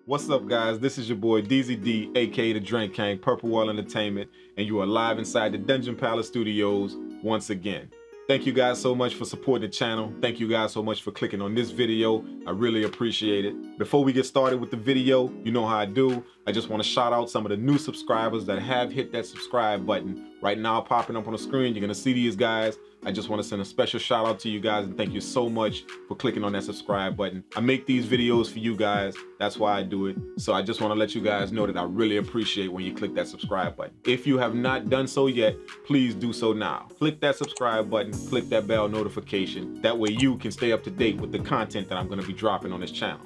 What's up, guys? This is your boy DZD, aka the Drank Kang, Purple Wall Entertainment, and you are live inside the Dungeon Palace Studios once again. Thank you guys so much for supporting the channel. Thank you guys so much for clicking on this video. I really appreciate it. Before we get started with the video, you know how I do. I just want to shout out some of the new subscribers that have hit that subscribe button. Right now, popping up on the screen, you're gonna see these guys. I just want to send a special shout out to you guys and thank you so much for clicking on that subscribe button. I make these videos for you guys. That's why I do it. So I just want to let you guys know that I really appreciate when you click that subscribe button. If you have not done so yet, please do so now. Click that subscribe button, click that bell notification. That way you can stay up to date with the content that I'm going to be dropping on this channel.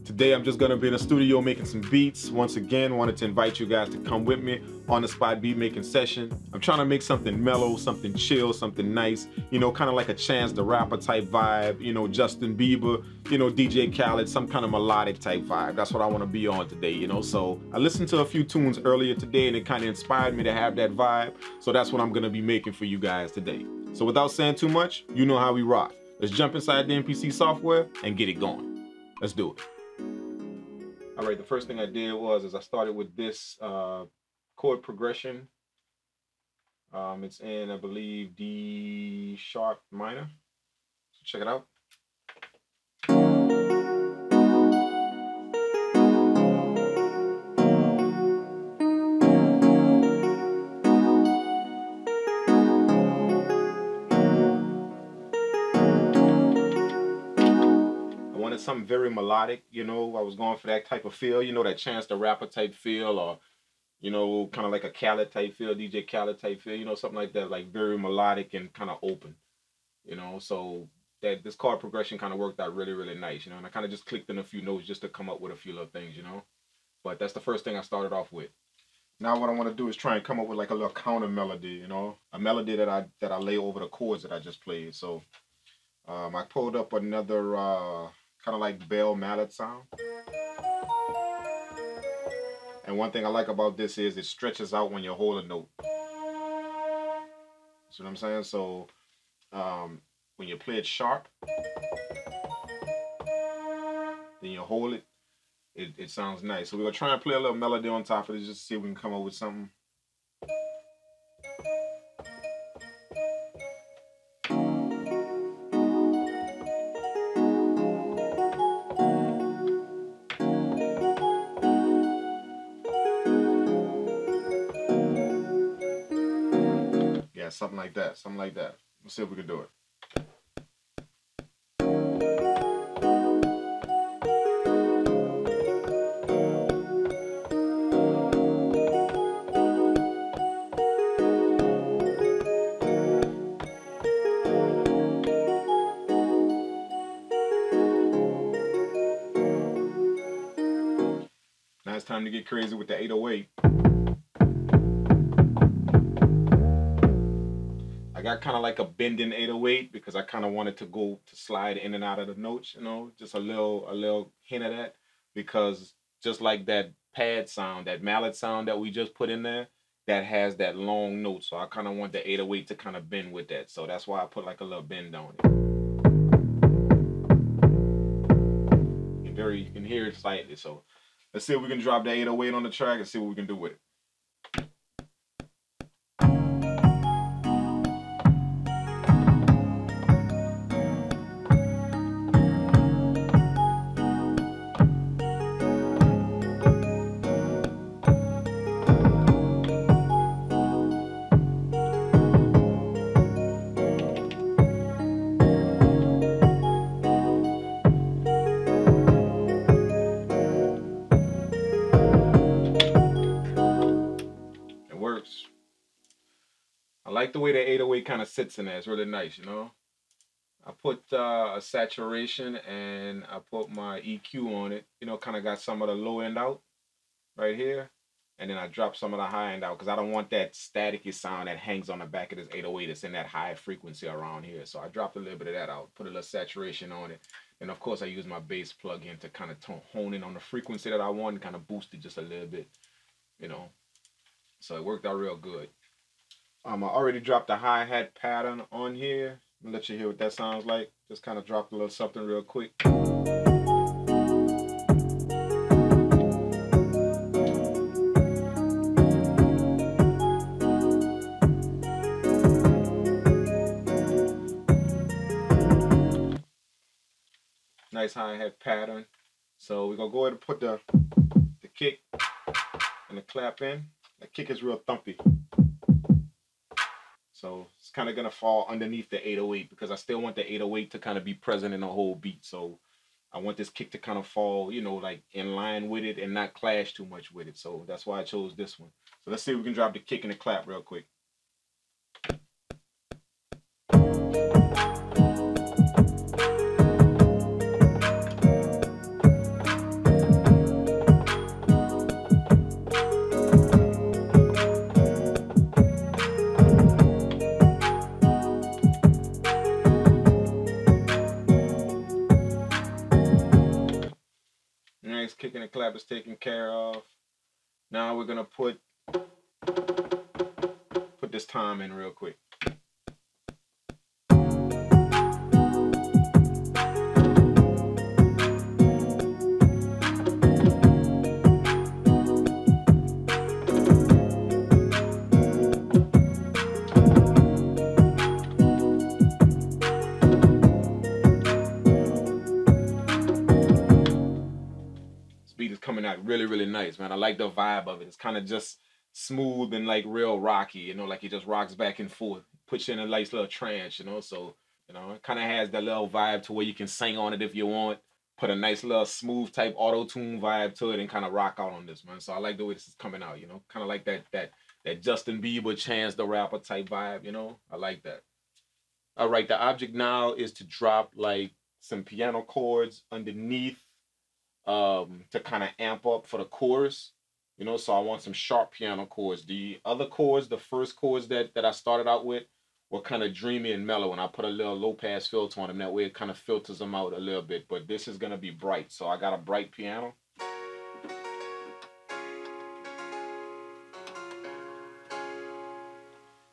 Today I'm just going to be in the studio making some beats. Once again, wanted to invite you guys to come with me on the spot beat making session. I'm trying to make something mellow, something chill, something nice, you know, kind of like a Chance the Rapper type vibe, you know, Justin Bieber, you know, DJ Khaled, some kind of melodic type vibe. That's what I want to be on today, you know. So I listened to a few tunes earlier today and it kind of inspired me to have that vibe. So that's what I'm going to be making for you guys today. So without saying too much, you know how we rock. Let's jump inside the MPC software and get it going. Let's do it. All right, the first thing I did was I started with this chord progression. It's in, I believe, D sharp minor. So check it out. Something very melodic, you know. I was going for that type of feel, you know, that Chance the Rapper type feel, or, you know, kind of like a Khaled type feel, DJ Khaled type feel, you know, something like that, like very melodic and kind of open, you know. So that this chord progression kind of worked out really, really nice, you know, and I kind of just clicked in a few notes just to come up with a few little things, you know. But that's the first thing I started off with. Now what I want to do is try and come up with like a little counter melody, you know, a melody that I lay over the chords that I just played. So I pulled up another kind of like bell mallet sound. And one thing I like about this is it stretches out when you hold a note. See what I'm saying? So when you play it sharp, then you hold it, it sounds nice. So we're gonna try and play a little melody on top of it just to see if we can come up with something. Something like that, something like that. Let's see if we can do it. Now it's time to get crazy with the 808. I got kind of like a bending 808 because I kind of wanted to go to slide in and out of the notes, you know, just a little hint of that, because just like that pad sound, that mallet sound that we just put in there, that has that long note. So I kind of want the 808 to kind of bend with that. So that's why I put like a little bend on it. You can hear it slightly. So let's see if we can drop the 808 on the track and see what we can do with it. I like the way the 808 kind of sits in there. It's really nice, you know. I put a saturation and I put my EQ on it. You know, kind of got some of the low end out right here. And then I drop some of the high end out because I don't want that staticky sound that hangs on the back of this 808. It's in that high frequency around here. So I dropped a little bit of that out, put a little saturation on it. And of course I use my bass plug-in to kind of hone in on the frequency that I want and kind of boost it just a little bit, you know. So it worked out real good. I already dropped the hi-hat pattern on here. I'll let you hear what that sounds like. Just kind of dropped a little something real quick. nice hi-hat pattern. So we're gonna go ahead and put the kick and the clap in. The kick is real thumpy. So it's kind of gonna fall underneath the 808 because I still want the 808 to kind of be present in the whole beat. So I want this kick to kind of fall, you know, like in line with it and not clash too much with it. So that's why I chose this one. So let's see if we can drop the kick and the clap real quick. Nice, kick and the clap is taken care of. Now we're gonna put this tom in real quick. Beat is coming out really, really nice, man. I like the vibe of it. It's kind of just smooth and like real rocky, you know, like it just rocks back and forth, puts you in a nice little trance, you know. So, you know, it kind of has that little vibe to where you can sing on it if you want, put a nice little smooth type auto-tune vibe to it and kind of rock out on this, man. So I like the way this is coming out, you know, kind of like that Justin Bieber, Chance the Rapper type vibe, you know. I like that. All right, the object now is to drop like some piano chords underneath to kind of amp up for the chorus, you know. So I want some sharp piano chords. The other chords, the first chords that I started out with were kind of dreamy and mellow, and I put a little low pass filter on them. That way it kind of filters them out a little bit, but this is gonna be bright. So I got a bright piano.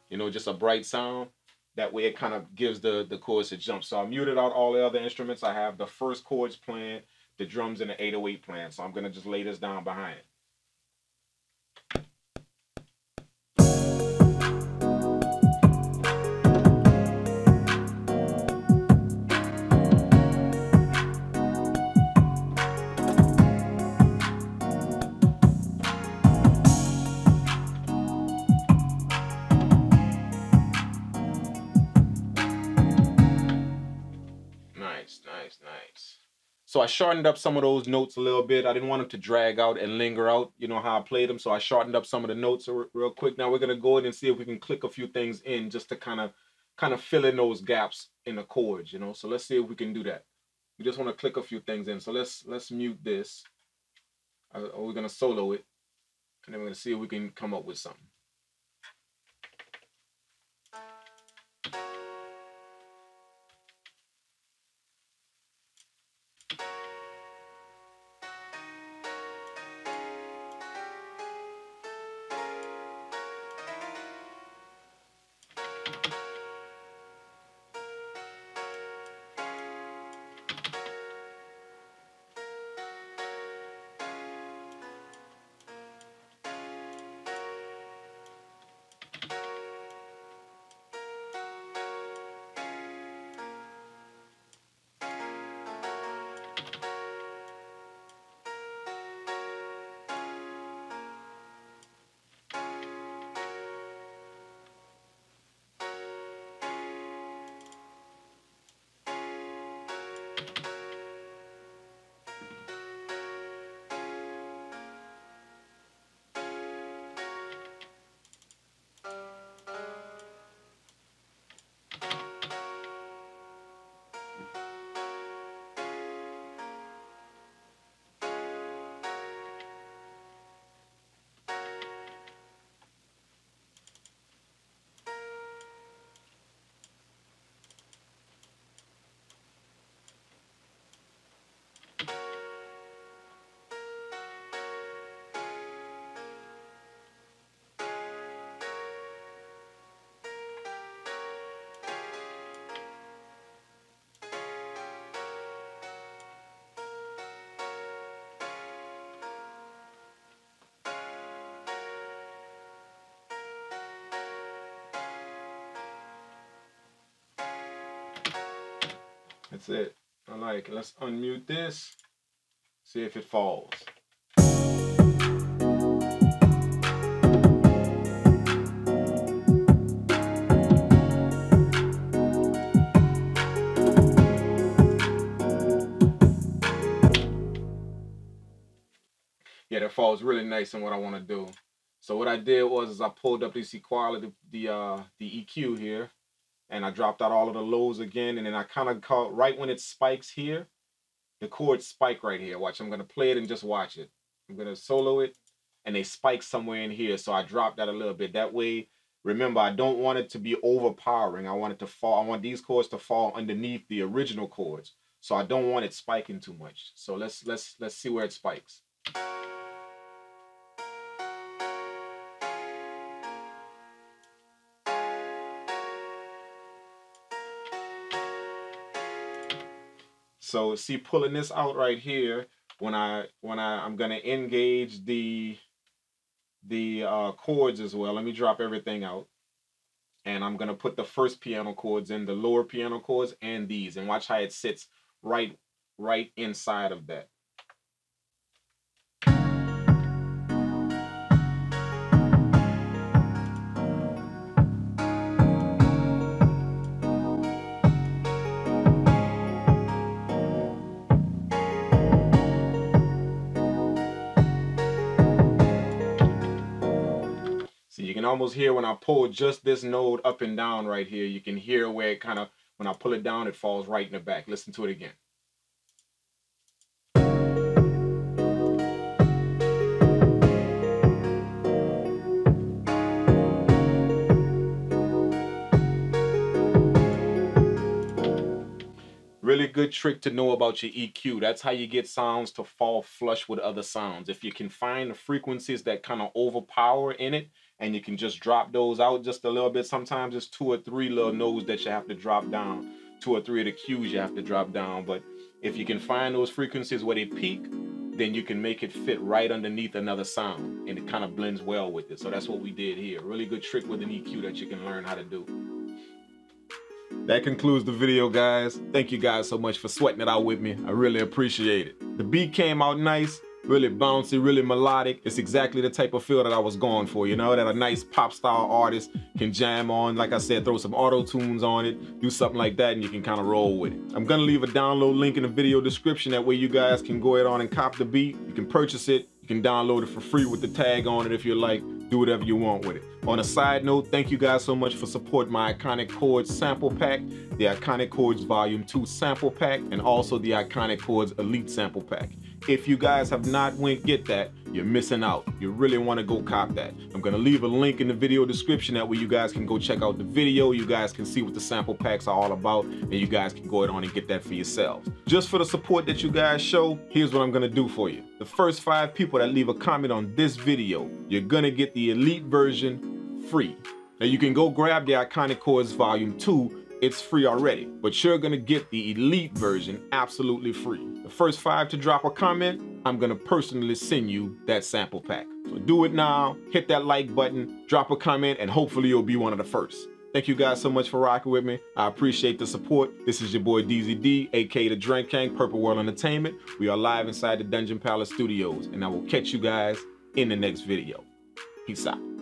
You know, just a bright sound. That way it kind of gives the chorus a jump. So I muted out all the other instruments. I have the first chords playing, the drums and the 808 playing. So I'm gonna just lay this down behind it. Nice. So I shortened up some of those notes a little bit. I didn't want them to drag out and linger out, you know, how I played them. So I shortened up some of the notes real quick. Now we're gonna go in and see if we can click a few things in just to kind of fill in those gaps in the chords, you know. So let's see if we can do that. We just want to click a few things in. So let's mute this. We're gonna solo it, and then we're gonna see if we can come up with something. That's it. I like it. Let's unmute this. See if it falls. Yeah, that falls really nice in what I want to do. So what I did was I pulled up this equality, the EQ here, and I dropped out all of the lows again, and then I kind of caught right when it spikes here, the chords spike right here. Watch, I'm gonna play it and just watch it. I'm gonna solo it, and they spike somewhere in here, so I dropped that a little bit. That way, remember, I don't want it to be overpowering. I want it to fall. I want these chords to fall underneath the original chords, so I don't want it spiking too much. So let's see where it spikes. So see, pulling this out right here, when I'm gonna engage the chords as well. Let me drop everything out, and I'm gonna put the first piano chords in, the lower piano chords, and these, and watch how it sits right inside of that. You can almost hear when I pull just this node up and down right here, you can hear where it kind of, when I pull it down, it falls right in the back. Listen to it again. Really good trick to know about your EQ. That's how you get sounds to fall flush with other sounds. If you can find the frequencies that kind of overpower in it, and you can just drop those out just a little bit. Sometimes it's 2 or 3 little nodes that you have to drop down, 2 or 3 of the Qs you have to drop down. But if you can find those frequencies where they peak, then you can make it fit right underneath another sound, and it kind of blends well with it. So that's what we did here. Really good trick with an EQ that you can learn how to do. That concludes the video, guys. Thank you guys so much for sweating it out with me. I really appreciate it. The beat came out nice. Really bouncy, really melodic. It's exactly the type of feel that I was going for, you know, that a nice pop style artist can jam on. Like I said, throw some auto tunes on it, do something like that, and you can kind of roll with it. I'm gonna leave a download link in the video description. That way you guys can go ahead on and cop the beat. You can purchase it. You can download it for free with the tag on it if you like. Do whatever you want with it. On a side note, thank you guys so much for supporting my Iconic Chords sample pack, the Iconic Chords Volume 2 sample pack, and also the Iconic Chords Elite sample pack. If you guys have not get that, you're missing out. You really want to go cop that. I'm going to leave a link in the video description. That way you guys can go check out the video. You guys can see what the sample packs are all about, and you guys can go ahead on and get that for yourselves. Just for the support that you guys show, here's what I'm going to do for you. The first 5 people that leave a comment on this video, you're going to get the Elite version free. Now you can go grab the Iconic Chords Volume 2. It's free already, but you're gonna get the Elite version absolutely free. The first 5 to drop a comment, I'm gonna personally send you that sample pack. So do it now, hit that like button, drop a comment, and hopefully you'll be one of the first. Thank you guys so much for rocking with me. I appreciate the support. This is your boy DZD, aka the Drank Kang, Purple World Entertainment. We are live inside the Dungeon Palace Studios, and I will catch you guys in the next video. Peace out.